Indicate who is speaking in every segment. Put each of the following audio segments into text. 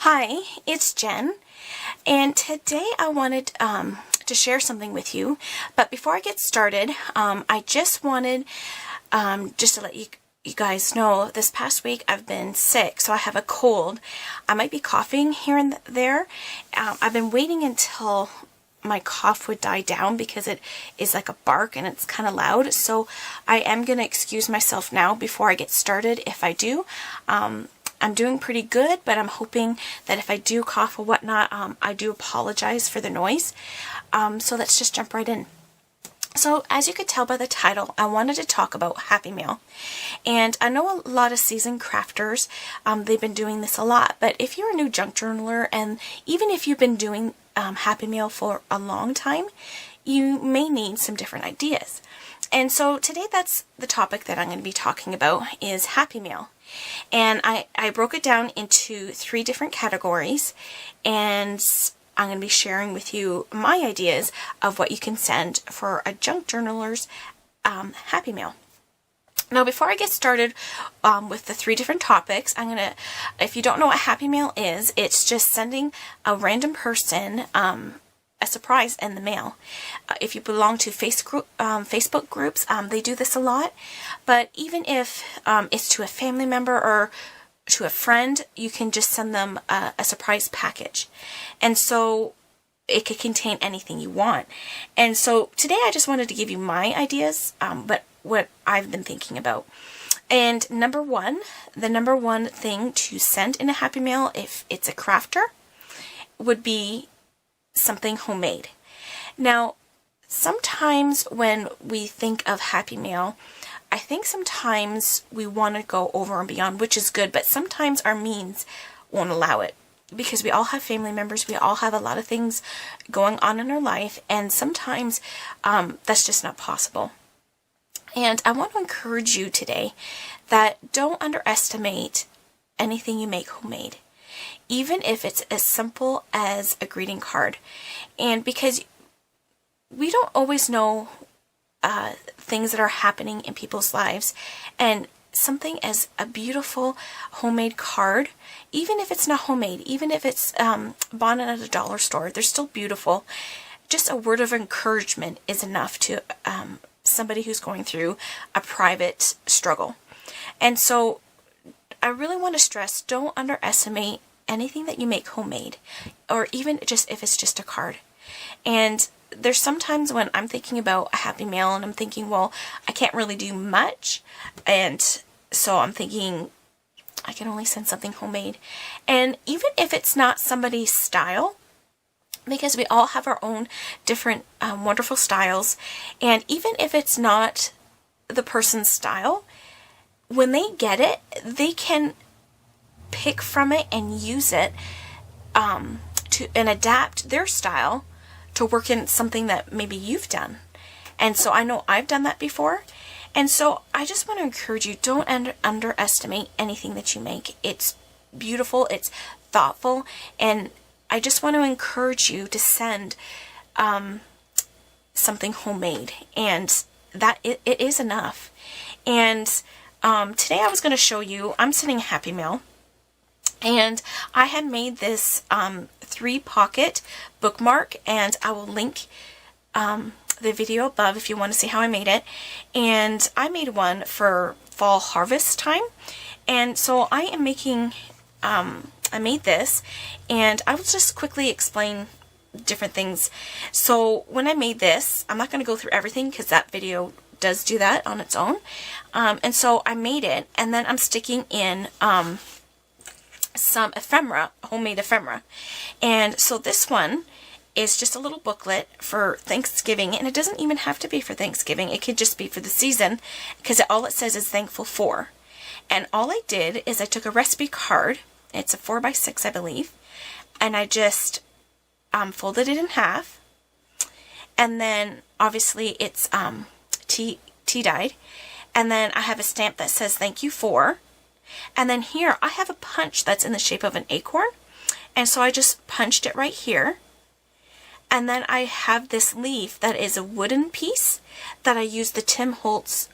Speaker 1: Hi, it's Jen, and today I wanted to share something with you. But before I get started, I just wanted just to let you guys know this past week I've been sick, so I have a cold. I might be coughing here and there. I've been waiting until my cough would die down because it is like a bark and it's kind of loud. So I am going to excuse myself now before I get started if I do. I'm doing pretty good, but I'm hoping that if I do cough or whatnot, I do apologize for the noise. So let's just jump right in. So as you could tell by the title, I wanted to talk about Happy Mail. And I know a lot of seasoned crafters, they've been doing this a lot, but if you're a new junk journaler, and even if you've been doing Happy Mail for a long time, you may need some different ideas. And so today that's the topic that I'm going to be talking about is Happy Mail. And I broke it down into 3 different categories, and I'm going to be sharing with you my ideas of what you can send for a junk journaler's Happy Mail. Now, before I get started with the 3 different topics, if you don't know what Happy Mail is, it's just sending a random person a surprise in the mail. If you belong to Facebook groups, they do this a lot. But even if it's to a family member or to a friend, you can just send them a surprise package. And so it could contain anything you want. And so today I just wanted to give you my ideas, but what I've been thinking about. And the number one thing to send in a Happy Mail, if it's a crafter, would be something homemade. Now, sometimes when we think of Happy Mail, I think sometimes we want to go over and beyond, which is good, but sometimes our means won't allow it. Because we all have family members, we all have a lot of things going on in our life, and sometimes that's just not possible. And I want to encourage you today that don't underestimate anything you make homemade, even if it's as simple as a greeting card. And because we don't always know things that are happening in people's lives, and something as a beautiful homemade card, even if it's not homemade, even if it's bought at a dollar store, they're still beautiful. Just a word of encouragement is enough to somebody who's going through a private struggle. And so I really want to stress, don't underestimate anything that you make homemade, or even just if it's just a card. And there's sometimes when I'm thinking about a Happy Mail and I'm thinking, well, I can't really do much, and so I'm thinking I can only send something homemade. And even if it's not somebody's style, because we all have our own different wonderful styles, and even if it's not the person's style, when they get it, they can pick from it and use it and adapt their style to work in something that maybe you've done. And so I know I've done that before. And so I just want to encourage you, don't underestimate anything that you make. It's beautiful, it's thoughtful, and I just want to encourage you to send something homemade, and that it is enough. And today I was going to show you, I'm sending a Happy Mail, and I had made this 3-pocket bookmark, and I will link the video above if you want to see how I made it. And I made one for fall harvest time, and so I am making I made this, and I will just quickly explain different things. So when I made this, I'm not going to go through everything because that video does do that on its own. And so I made it, and then I'm sticking in some ephemera, homemade ephemera. And so this one is just a little booklet for Thanksgiving, and it doesn't even have to be for Thanksgiving. It could just be for the season, because all it says is thankful for. And all I did is I took a recipe card. It's a 4x6, I believe, and I just folded it in half, and then obviously it's tea-dyed, and then I have a stamp that says thank you for, and then here I have a punch that's in the shape of an acorn, and so I just punched it right here. And then I have this leaf that is a wooden piece that I used the Tim Holtz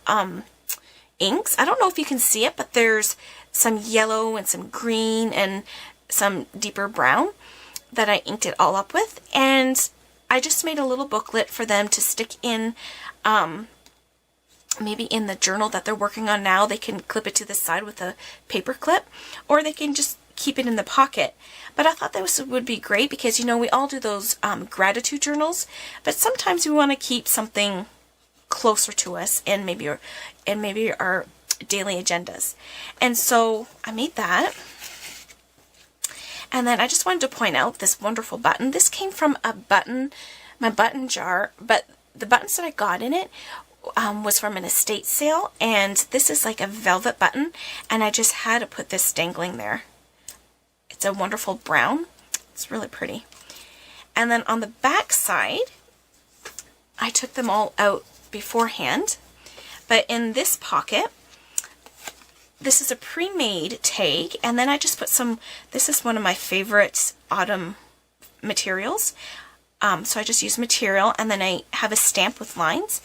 Speaker 1: inks. I don't know if you can see it, but there's some yellow and some green and some deeper brown that I inked it all up with, and I just made a little booklet for them to stick in, maybe in the journal that they're working on now. They can clip it to the side with a paper clip, or they can just keep it in the pocket. But I thought this would be great because, you know, we all do those gratitude journals, but sometimes we want to keep something closer to us and maybe our daily agendas. And so I made that. And then I just wanted to point out this wonderful button. This came from my button jar, but the buttons that I got in it was from an estate sale, and this is like a velvet button, and I just had to put this dangling there. It's a wonderful brown. It's really pretty. And then on the back side, I took them all out beforehand, but in this pocket, this is a pre-made tag, and then I just put some, this is one of my favorite autumn materials. So I just use material, and then I have a stamp with lines.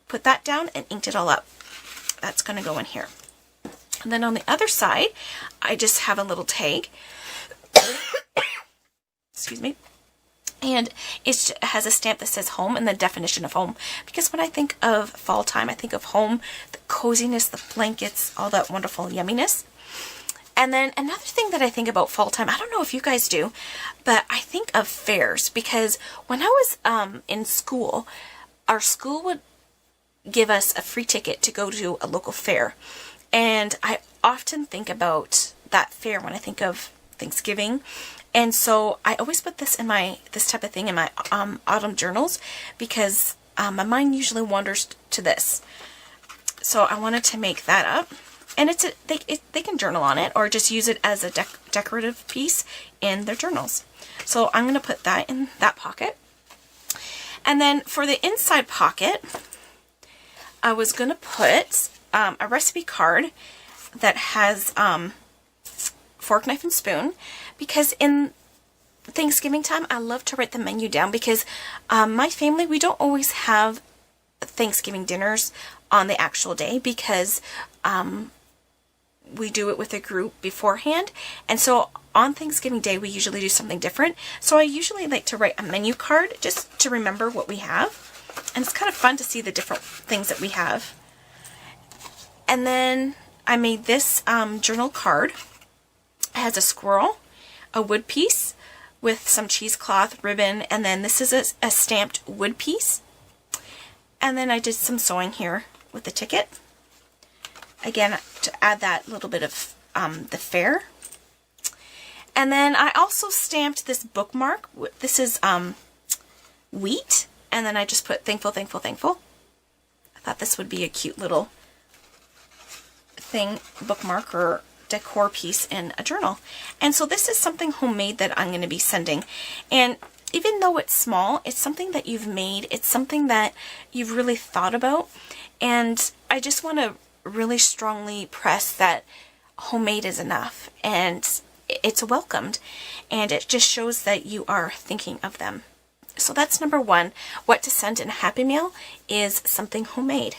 Speaker 1: Put that down and inked it all up. That's going to go in here. And then on the other side, I just have a little tag. Excuse me. And it has a stamp that says home and the definition of home. Because when I think of fall time, I think of home, the coziness, the blankets, all that wonderful yumminess. And then another thing that I think about fall time, I don't know if you guys do, but I think of fairs. Because when I was in school, our school would give us a free ticket to go to a local fair. And I often think about that fair when I think of Thanksgiving. And so I always put this type of thing in my autumn journals, because my mind usually wanders to this. So I wanted to make that up, and they can journal on it or just use it as a decorative piece in their journals. So I'm going to put that in that pocket. And then for the inside pocket, I was going to put a recipe card that has fork, knife, and spoon, because in Thanksgiving time, I love to write the menu down, because my family, we don't always have Thanksgiving dinners on the actual day, because we do it with a group beforehand. And so on Thanksgiving Day, we usually do something different. So I usually like to write a menu card just to remember what we have. And it's kind of fun to see the different things that we have. And then I made this journal card. It has a squirrel, a wood piece with some cheesecloth, ribbon, and then this is a stamped wood piece. And then I did some sewing here with the ticket. Again, to add that little bit of the fair. And then I also stamped this bookmark. This is wheat, and then I just put thankful, thankful, thankful. I thought this would be a cute little thing, bookmark or decor piece in a journal. And so this is something homemade that I'm going to be sending. And even though it's small, it's something that you've made. It's something that you've really thought about. And I just want to really strongly press that homemade is enough, and it's welcomed, and it just shows that you are thinking of them. So that's number one. What to send in a Happy Mail is something homemade.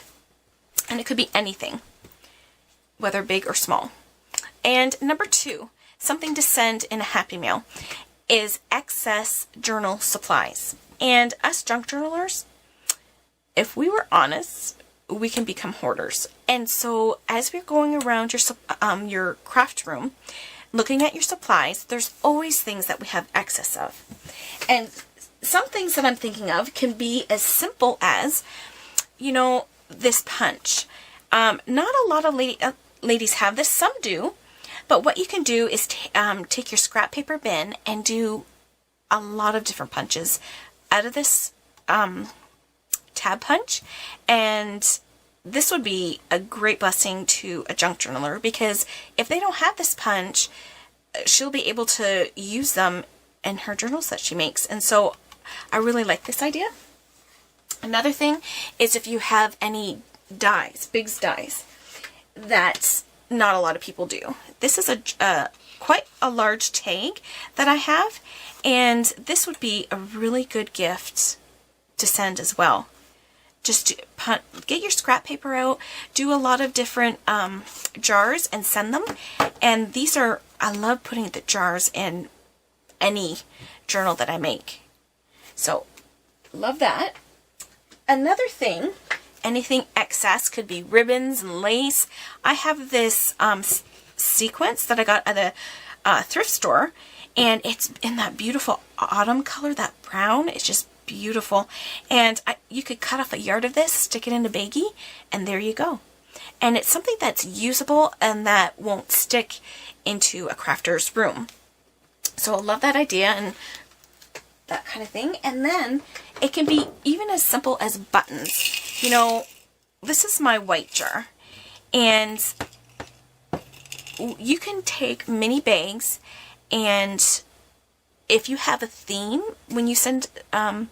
Speaker 1: And it could be anything, whether big or small. And number two, something to send in a Happy Mail is excess journal supplies. And us junk journalers, if we were honest, we can become hoarders. And so as we're going around your craft room, looking at your supplies, there's always things that we have excess of. And some things that I'm thinking of can be as simple as, you know, this punch. Not a lot of ladies have this, some do, but what you can do is take your scrap paper bin and do a lot of different punches out of this tab punch. And this would be a great blessing to a junk journaler, because if they don't have this punch, she'll be able to use them in her journals that she makes. And so I really like this idea. Another thing is if you have any dies, Big's dies, that not a lot of people do. This is quite a large tag that I have, and this would be a really good gift to send as well. just get your scrap paper out, do a lot of different jars and send them. And these are, I love putting the jars in any journal that I make. So, love that. Another thing, anything excess, could be ribbons and lace. I have this sequence that I got at a thrift store, and it's in that beautiful autumn color, that brown. It's just beautiful. And you could cut off a yard of this, stick it in a baggie, and there you go. And it's something that's usable and that won't stick into a crafter's room. So I love that idea and that kind of thing. And then it can be even as simple as buttons. You know, this is my white jar, and you can take mini bags, and if you have a theme, when you send your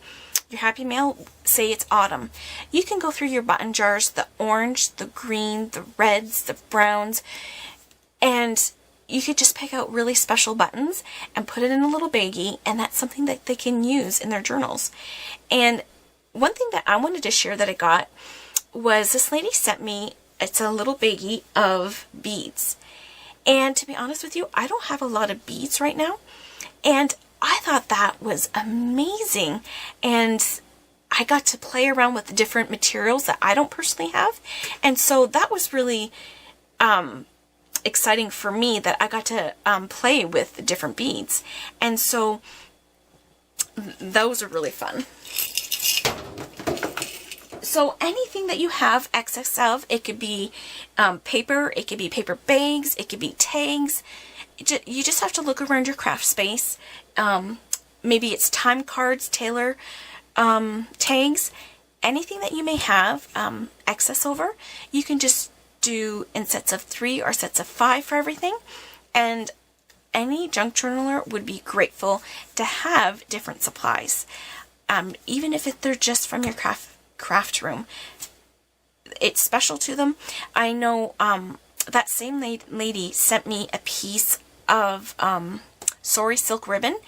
Speaker 1: Happy Mail, say it's autumn, you can go through your button jars, the orange, the green, the reds, the browns, and you could just pick out really special buttons and put it in a little baggie, and that's something that they can use in their journals. And one thing that I wanted to share that I got was this lady sent me, it's a little baggie of beads. And to be honest with you, I don't have a lot of beads right now. And I thought that was amazing. And I got to play around with different materials that I don't personally have. And so that was really exciting for me, that I got to play with different beads. And so those are really fun. So anything that you have excess of, it could be paper, it could be paper bags, it could be tags. You just have to look around your craft space. Maybe it's time cards, tailor tags, anything that you may have excess over. You can just do in sets of 3 or sets of 5 for everything. And any junk journaler would be grateful to have different supplies. Even if they're just from your craft room, it's special to them. I know that same lady sent me a piece of Sori silk ribbon,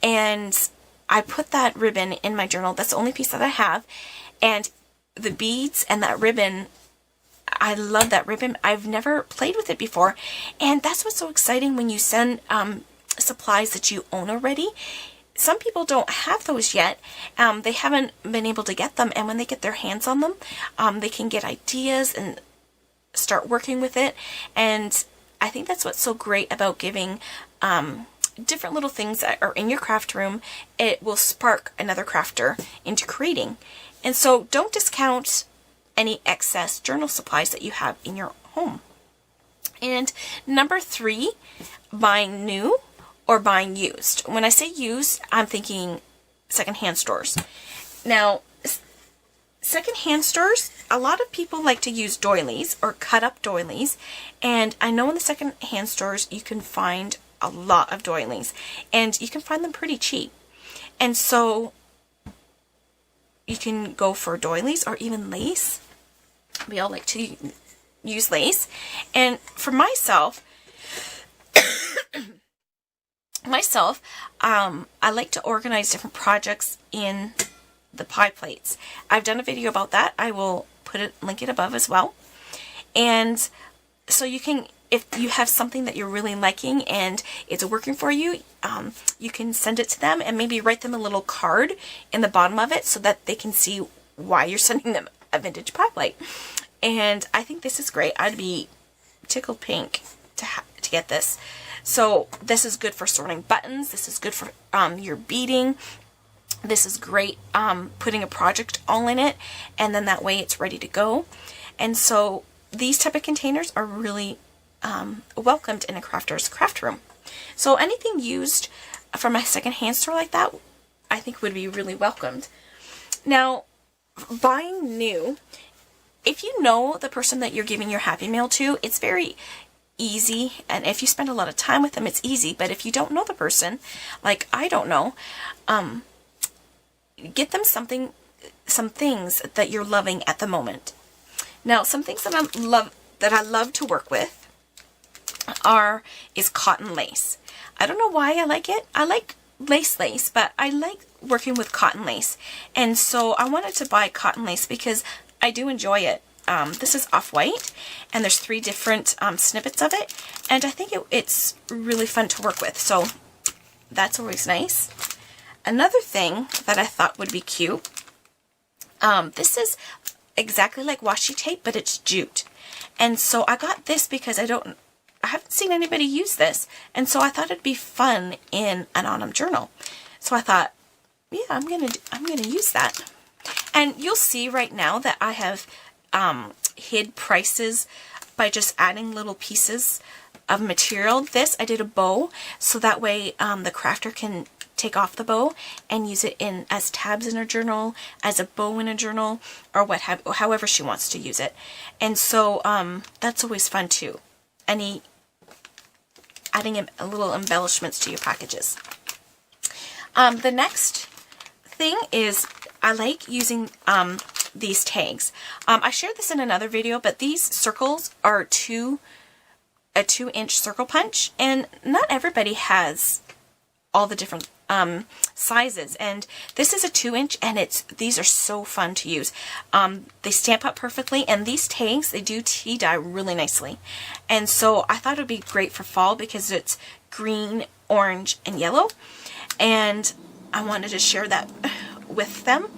Speaker 1: and I put that ribbon in my journal. That's the only piece that I have, and the beads and that ribbon, I love that ribbon. I've never played with it before, and that's what's so exciting when you send supplies that you own already. Some people don't have those yet. They haven't been able to get them, and when they get their hands on them, they can get ideas and start working with it. And I think that's what's so great about giving different little things that are in your craft room. It will spark another crafter into creating. And so don't discount any excess journal supplies that you have in your home. And number 3, buying new or buying used. When I say used, I'm thinking secondhand stores. Now, secondhand stores, a lot of people like to use doilies or cut up doilies, and I know in the secondhand stores you can find a lot of doilies, and you can find them pretty cheap. And so you can go for doilies or even lace. We all like to use lace. And for myself, I like to organize different projects in the pie plates. I've done a video about that. I will link it above as well. And so you can, if you have something that you're really liking and it's working for you, you can send it to them and maybe write them a little card in the bottom of it so that they can see why you're sending them a vintage pie plate. And I think this is great. I'd be tickled pink to get this. So this is good for sorting buttons. This is good for your beading. This is great putting a project all in it, and then that way it's ready to go. And so these type of containers are really welcomed in a crafter's craft room. So anything used from a secondhand store like that, I think would be really welcomed. Now, buying new, if you know the person that you're giving your Happy Mail to, it's very easy, and if you spend a lot of time with them, it's easy. But if you don't know the person, like I don't know, get them some things that you're loving at the moment. Now, some things that I love to work with is cotton lace. I don't know why I like it. I like lace, but I like working with cotton lace, and so I wanted to buy cotton lace because I do enjoy it. This is Off-White, and there's 3 different snippets of it, and I think it's really fun to work with, so that's always nice. Another thing that I thought would be cute, this is exactly like washi tape, but it's jute. And so I got this because I haven't seen anybody use this, and so I thought it'd be fun in an autumn journal. So I thought, yeah, I'm gonna use that. And you'll see right now that I have hid prices by just adding little pieces of material. This, I did a bow, so that way the crafter can take off the bow and use it as tabs in her journal, as a bow in a journal, or however she wants to use it. And so that's always fun too. Adding a little embellishments to your packages. The next thing is I like using these tags. I shared this in another video, but these circles are a 2-inch circle punch, and not everybody has all the different sizes, and this is a 2-inch, and these are so fun to use. They stamp up perfectly, and these tags, they do tea dye really nicely, and so I thought it would be great for fall because it's green, orange, and yellow, and I wanted to share that with them.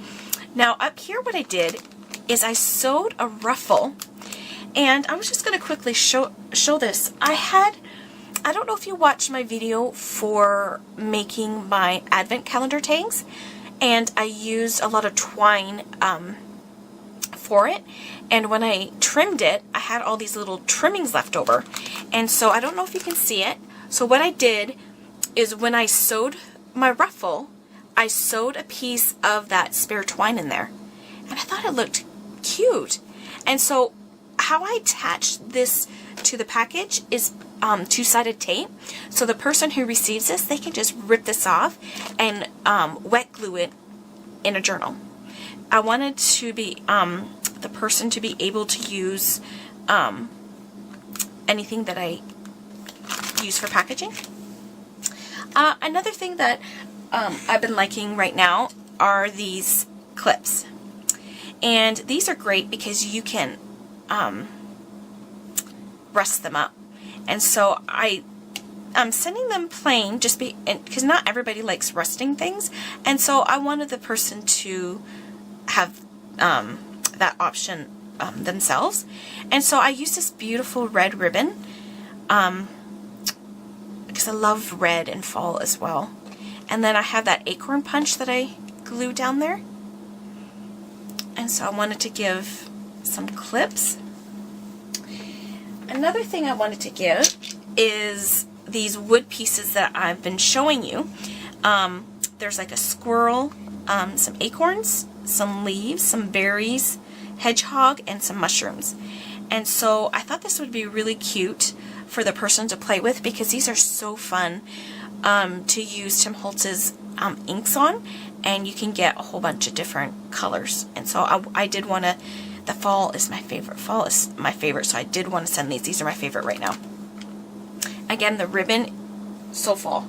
Speaker 1: Now up here what I did is I sewed a ruffle, and I was just going to quickly show this. I don't know if you watched my video for making my advent calendar tags, and I used a lot of twine for it, and when I trimmed it, I had all these little trimmings left over, and so I don't know if you can see it. So what I did is when I sewed my ruffle, I sewed a piece of that spare twine in there, and I thought it looked cute. And so how I attached this to the package is 2-sided tape, so the person who receives this, they can just rip this off and wet glue it in a journal. I wanted to be the person to be able to use anything that I use for packaging. Another thing that I've been liking right now are these clips, and these are great because you can rust them up. And so I'm sending them plain just because not everybody likes rusting things, and so I wanted the person to have that option themselves. And so I used this beautiful red ribbon because I love red in fall as well. And then I have that acorn punch that I glued down there. And so I wanted to give some clips. Another thing I wanted to give is these wood pieces that I've been showing you. There's like a squirrel, some acorns, some leaves, some berries, hedgehog, and some mushrooms. And so I thought this would be really cute for the person to play with because these are so fun to use Tim Holtz's inks on, and you can get a whole bunch of different colors. And so I did want to, the fall is my favorite. Fall is my favorite, so I did want to send these. These are my favorite right now. Again, the ribbon, so fall.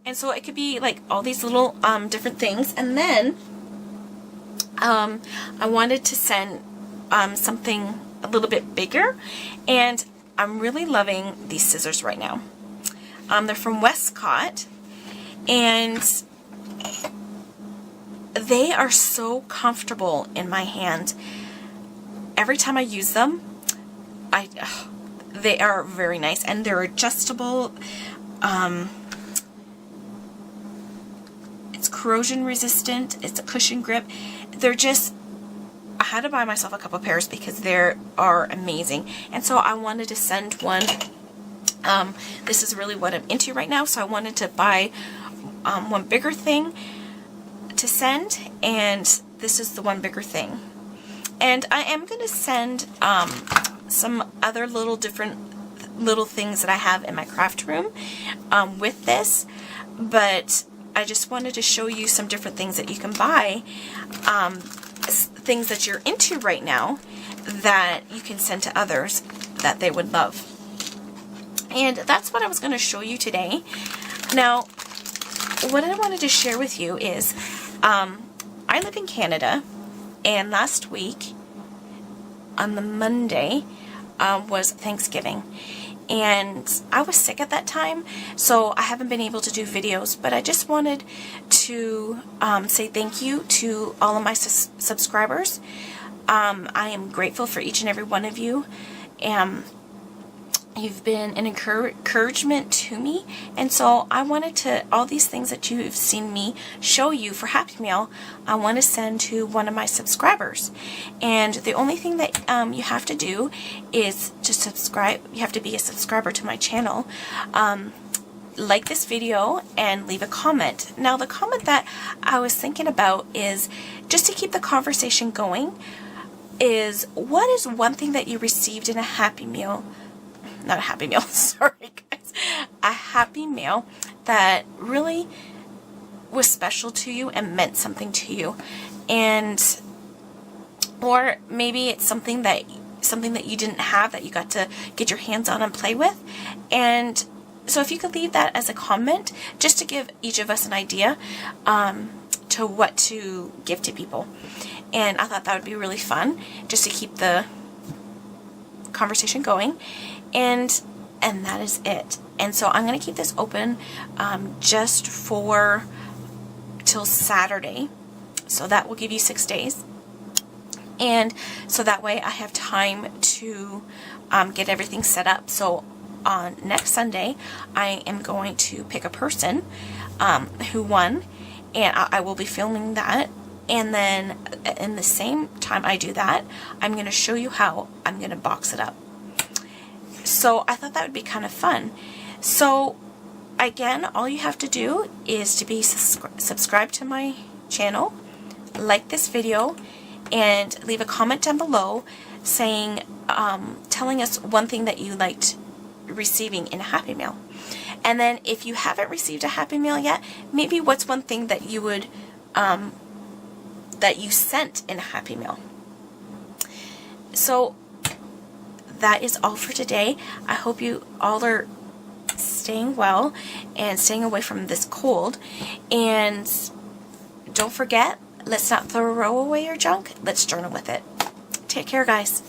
Speaker 1: And so it could be like all these little different things. And then I wanted to send something a little bit bigger, and I'm really loving these scissors right now. They're from Westcott, and they are so comfortable in my hand. Every time I use them, they are very nice, and they're adjustable. It's corrosion resistant. It's a cushion grip. They're just, I had to buy myself a couple pairs because they are amazing. And so I wanted to send one. This is really what I'm into right now, so I wanted to buy one bigger thing to send, and this is the one bigger thing. And I am going to send some other different little things that I have in my craft room with this, but I just wanted to show you some different things that you can buy, things that you're into right now that you can send to others that they would love. And that's what I was going to show you today. Now, what I wanted to share with you is I live in Canada, and last week on the Monday was Thanksgiving, and I was sick at that time, so I haven't been able to do videos, but I just wanted to say thank you to all of my subscribers. I am grateful for each and every one of you. You've been an encouragement to me, and so I wanted to, all these things that you've seen me show you for Happy Meal, I want to send to one of my subscribers. And the only thing that you have to do is to subscribe. You have to be a subscriber to my channel, like this video, and leave a comment. Now, the comment that I was thinking about is, just to keep the conversation going, is what is one thing that you received in a Happy Meal? Not a Happy Meal, sorry guys. A Happy Meal that really was special to you and meant something to you. And, or maybe it's something that you didn't have that you got to get your hands on and play with. And so if you could leave that as a comment, just to give each of us an idea to what to give to people. And I thought that would be really fun, just to keep the conversation going. And that is it. And so I'm going to keep this open just for till Saturday. So that will give you 6 days. And so that way I have time to get everything set up. So on next Sunday, I am going to pick a person who won, and I will be filming that. And then in the same time I do that, I'm going to show you how I'm going to box it up. So I thought that would be kind of fun. So again, all you have to do is to be subscribed to my channel, like this video, and leave a comment down below saying, telling us one thing that you liked receiving in a Happy Meal. And then if you haven't received a Happy Meal yet, maybe what's one thing that you would that you sent in a Happy Meal. So that is all for today. I hope you all are staying well and staying away from this cold. And don't forget, let's not throw away your junk. Let's journal with it. Take care, guys.